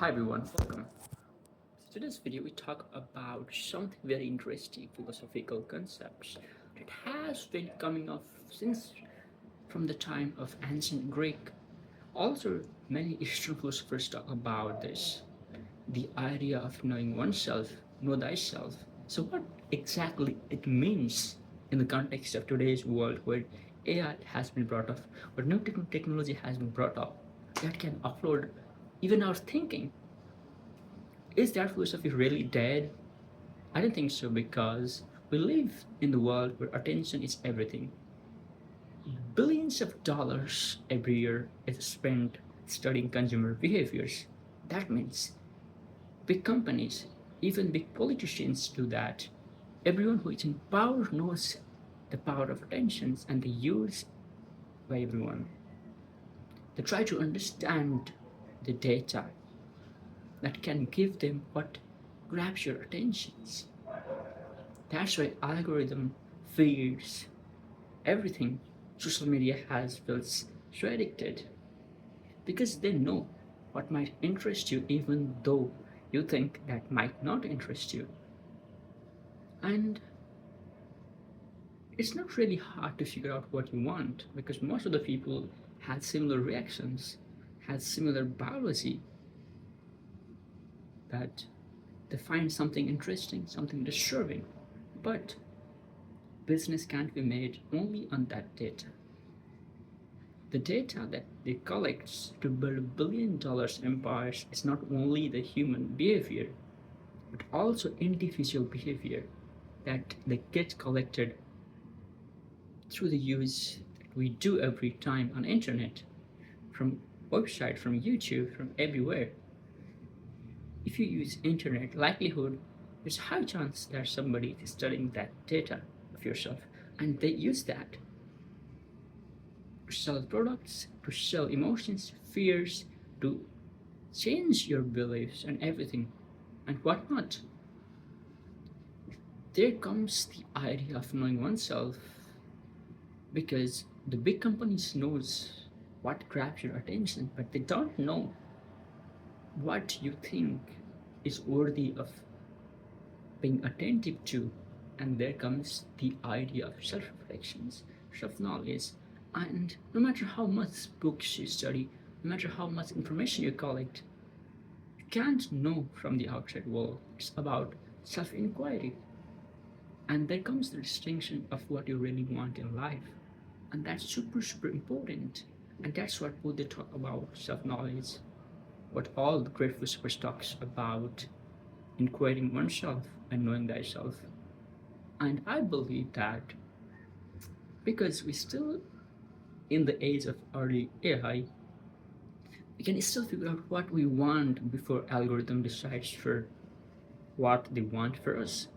Hi everyone, welcome. Today's video we talk about something very interesting philosophical concepts that has been coming up since from the time of ancient Greek. Also, many Eastern philosophers talk about this. The idea of knowing oneself, know thyself. So what exactly it means in the context of today's world where AI has been brought up, where new technology has been brought up that can upload even our thinking. Is that philosophy really dead? I don't think so because we live in the world where attention is everything. Billions of dollars every year is spent studying consumer behaviors. That means big companies, even big politicians do that. Everyone who is in power knows the power of attention and they use by everyone. They try to understand the data that can give them what grabs your attentions. That's why algorithm feeds everything social media has built so addicted because they know what might interest you even though you think that might not interest you. And it's not really hard to figure out what you want because most of the people had similar reactions, had similar biology, that they find something interesting, something disturbing. But business can't be made only on that data. The data that they collect to build billion-dollar empires is not only the human behavior, but also individual behavior that they get collected through the use that we do every time on internet, from website, from YouTube, from everywhere. If you use internet, likelihood there's a high chance that somebody is studying that data of yourself, and they use that to sell products, to sell emotions, fears, to change your beliefs and everything and whatnot. There comes the idea of knowing oneself because the big companies knows what grabs your attention, but they don't know what you think is worthy of being attentive to. And there comes the idea of self-reflections, self-knowledge, and no matter how much books you study, no matter how much information you collect, you can't know from the outside world. It's about self-inquiry. And there comes the distinction of what you really want in life. And that's super important. And that's what Buddha talk about self-knowledge, what all the great philosophers talks about inquiring oneself and knowing thyself. And I believe that because we're still in the age of early AI, we can still figure out what we want before algorithm decides for what they want for us.